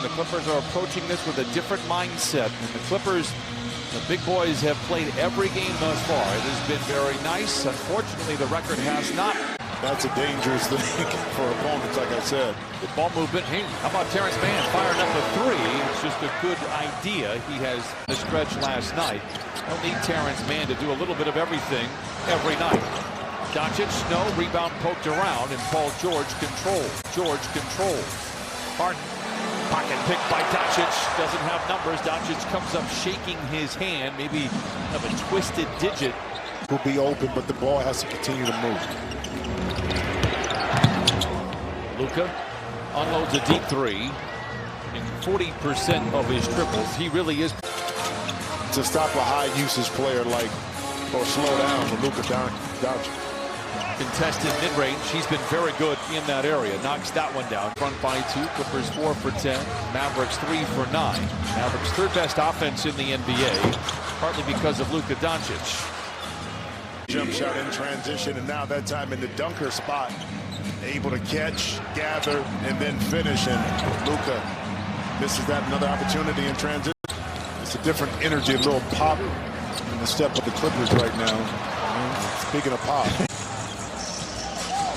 The Clippers are approaching this with a different mindset. And the Clippers, the big boys, have played every game thus far. It has been very nice. Unfortunately, the record has not. That's a dangerous thing for opponents, like I said. The ball movement. Hey, how about Terrence Mann firing up a three? It's just a good idea. He has the stretch last night. Don't need Terrence Mann to do a little bit of everything every night. Doncic, no, rebound poked around, and Paul George controls. Harden, pocket pick by Doncic, doesn't have numbers. Doncic comes up shaking his hand, maybe of a twisted digit. Will be open, but the ball has to continue to move. Luka unloads a deep three. In 40% of his triples, he really is. To stop a high usage player like, or slow down for Luka Doncic. Contested mid-range. He's been very good in that area. Knocks that one down. Front by 2. Clippers 4 for 10. Mavericks 3 for 9. Mavericks third best offense in the NBA, partly because of Luka Doncic. Jump shot in transition, and now that time in the dunker spot, able to catch, gather, and then finish. And Luka misses that another opportunity in transition. It's a different energy, a little pop in the step of the Clippers right now. Speaking of pop.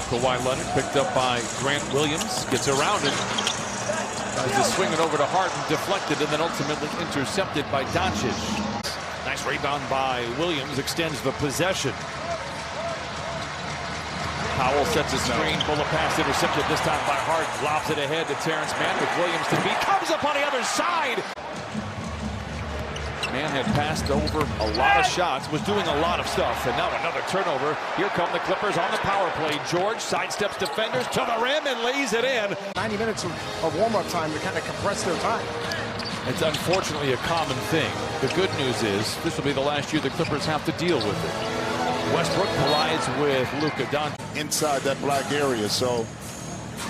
Kawhi Leonard picked up by Grant Williams, gets around it, tries to swing it over to Harden, deflected, and then ultimately intercepted by Doncic. Nice rebound by Williams, extends the possession. Powell sets a screen, bullet pass intercepted this time by Harden, lobs it ahead to Terrence Mann with Williams to beat, comes up on the other side. Mann had passed over a lot of shots, was doing a lot of stuff, and now another turnover. Here come the Clippers on the power play. George sidesteps defenders to the rim and lays it in. 90 minutes of warm-up time to kind of compress their time. It's unfortunately a common thing. The good news is this will be the last year the Clippers have to deal with it. Westbrook collides with Luka Doncic. Inside that black area, so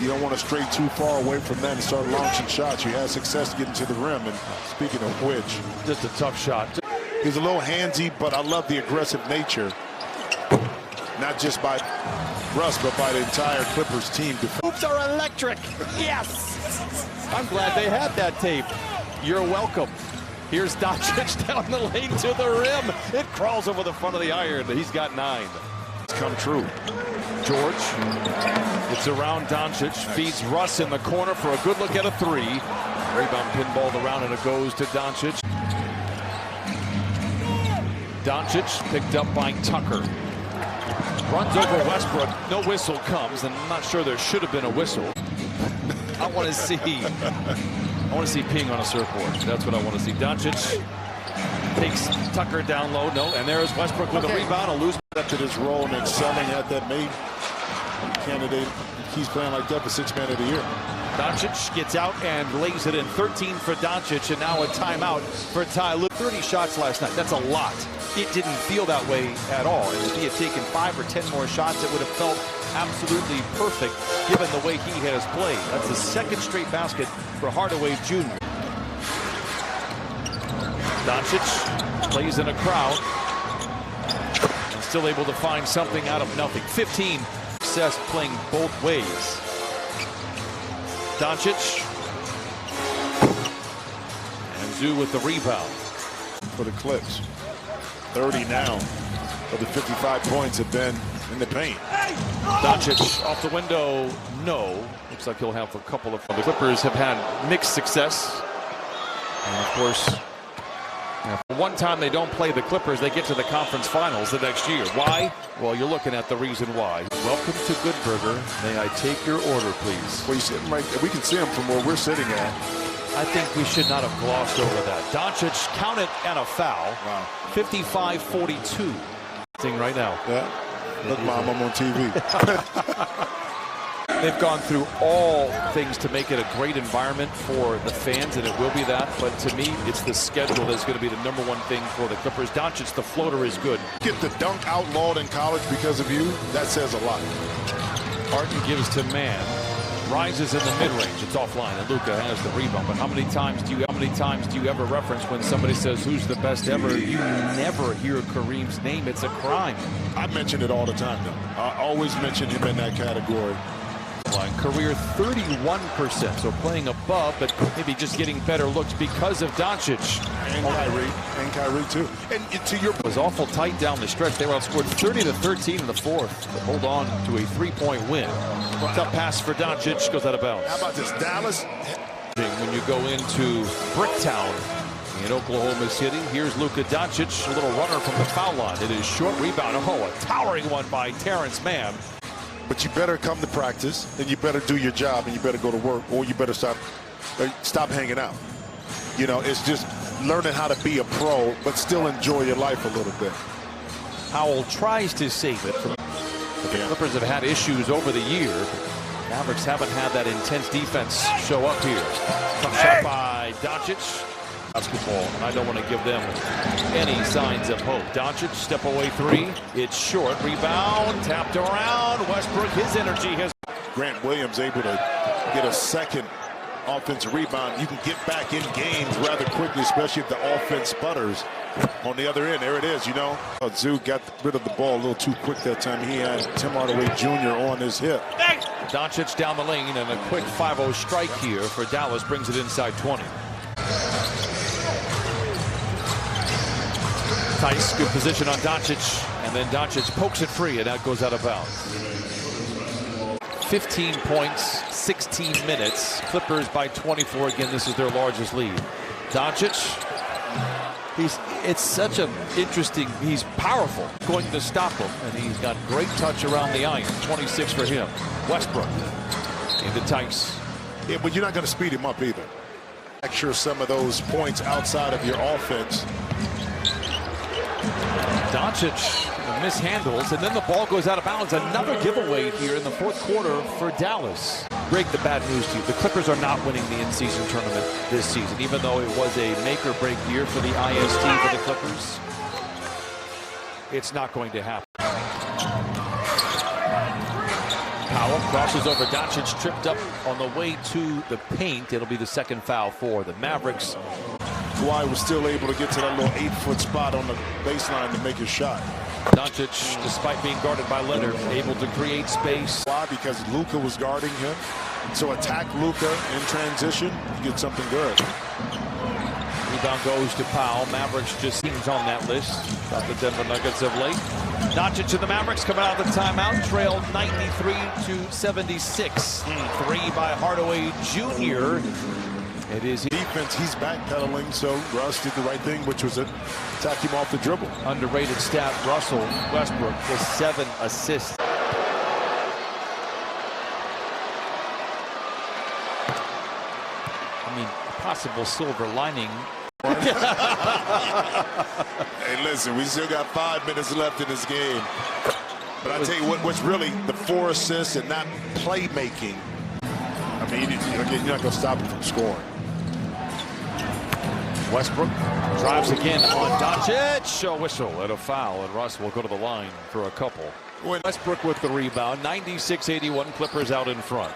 you don't want to stray too far away from that and start launching shots. You had success getting to the rim, and speaking of which, just a tough shot. He's a little handsy, but I love the aggressive nature, not just by Russ, but by the entire Clippers team. Moves are electric. Yes. I'm glad they had that tape. You're welcome. Here's Doncic down the lane to the rim. It crawls over the front of the iron. He's got 9. It's come true. George, it's around Doncic, feeds Russ in the corner for a good look at a 3. Rebound pinballed around and it goes to Doncic. Doncic picked up by Tucker. Runs over Westbrook. No whistle comes, and I'm not sure there should have been a whistle. I want to see peeing on a surfboard. That's what I want to see. Doncic takes Tucker down low. No, and there's Westbrook with a rebound. A loose. Accepted his role and excelling at that made candidate. He's playing like that for 6th man of the year. Doncic gets out and lays it in. 13 for Doncic, and now a timeout for Ty Lue. 30 shots last night. That's a lot. It didn't feel that way at all. And if he had taken 5 or 10 more shots, it would have felt absolutely perfect given the way he has played. That's the 2nd straight basket for Hardaway Jr. Doncic plays in a crowd and still able to find something out of nothing. 15 success playing both ways. Doncic and Zoo with the rebound for the Clips. 30 now, but the 55 points have been in the paint. Doncic off the window, no. Looks like he'll have a couple of. The Clippers have had mixed success, and of course, one time they don't play the Clippers, they get to the conference finals the next year. Why? Well, you're looking at the reason why. Welcome to Good Burger. May I take your order, please? Well, you see him right, we can see him from where we're sitting at. I think we should not have glossed over that. Doncic counted and a foul. Wow. 55-42. Thing right now. Yeah. Look, Mom, I'm on TV. They've gone through all things to make it a great environment for the fans, and it will be that. But to me, it's the schedule that's going to be the #1 thing for the Clippers. Doncic, the floater is good. Get the dunk outlawed in college because of you. That says a lot. Harden gives to Mann. Rises in the mid-range. It's offline, and Luka has the rebound. But how many times do you ever reference when somebody says who's the best ever? You never hear Kareem's name. It's a crime. I mention it all the time, though. I always mention him in that category. career 31%. So playing above, but maybe just getting better looks because of Doncic. And Kyrie too. And to your Was awful tight down the stretch. They were outscored 30-13 in the fourth. But hold on to a 3-point win. Tough pass for Doncic, goes out of bounds. How about this, Dallas? When you go into Bricktown in Oklahoma City, here's Luka Doncic, a little runner from the foul line. It is short rebound. Oh, a towering one by Terrence Mann. But you better come to practice, and you better do your job, and you better go to work, or you better stop hanging out. You know, it's just learning how to be a pro, but still enjoy your life a little bit. Powell tries to save it. But the Clippers have had issues over the year. Mavericks haven't had that intense defense show up here. Tough shot by Doncic. Basketball, and I don't want to give them any signs of hope. Doncic, step away three. It's short. Rebound, tapped around. Westbrook, his energy has. Grant Williams able to get a second offensive rebound. You can get back in games rather quickly, especially if the offense sputters. On the other end, there it is, you know. Zoo got rid of the ball a little too quick that time. He had Tim Hardaway Jr. on his hip. Doncic down the lane, and a quick 5-0 strike here for Dallas brings it inside 20. Tice, good position on Doncic, and then Doncic pokes it free, and that goes out of bounds. 15 points, 16 minutes. Clippers by 24. Again, this is their largest lead. Doncic, it's such an interesting, he's powerful, going to stop him, and he's got great touch around the iron. 26 for him. Westbrook into Tice. Yeah, but you're not going to speed him up either. Capture some of those points outside of your offense. Doncic mishandles, and then the ball goes out of bounds. Another giveaway here in the fourth quarter for Dallas. Break the bad news to you. The Clippers are not winning the in-season tournament this season, even though it was a make-or-break year for the IST for the Clippers. It's not going to happen. Powell crosses over Doncic, tripped up on the way to the paint. It'll be the second foul for the Mavericks. Kawhi was still able to get to that little 8-foot spot on the baseline to make his shot. Doncic, despite being guarded by Leonard, able to create space. Why? Because Luka was guarding him. So attack Luka in transition, you get something good. Rebound goes to Powell. Mavericks just seems on that list. Got the Denver Nuggets of late. Doncic and the Mavericks coming out of the timeout, trailed 93-76. Three by Hardaway Jr. It is defense. He's backpedaling, so Russ did the right thing, which was attack him off the dribble. Underrated stat, Russell Westbrook with 7 assists. I mean, possible silver lining. Hey, listen, we still got 5 minutes left in this game. But I tell you what's really the 4 assists and not playmaking. I mean, you're not going to stop him from scoring. Westbrook drives again on Doncic. A whistle and a foul, and Russ will go to the line for a couple. Westbrook with the rebound. 96-81, Clippers out in front.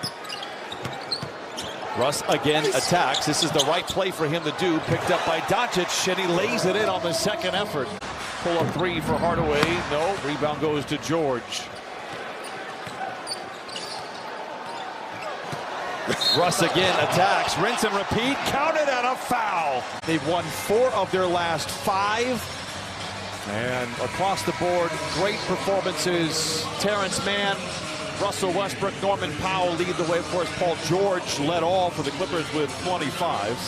Russ again attacks. This is the right play for him to do. Picked up by Doncic, and he lays it in on the second effort. Pull-up three for Hardaway. No, rebound goes to George. Russ again attacks, rinse and repeat, counted and a foul. They've won 4 of their last 5. And across the board, great performances. Terrence Mann, Russell Westbrook, Norman Powell lead the way. Of course, Paul George led all for the Clippers with 25.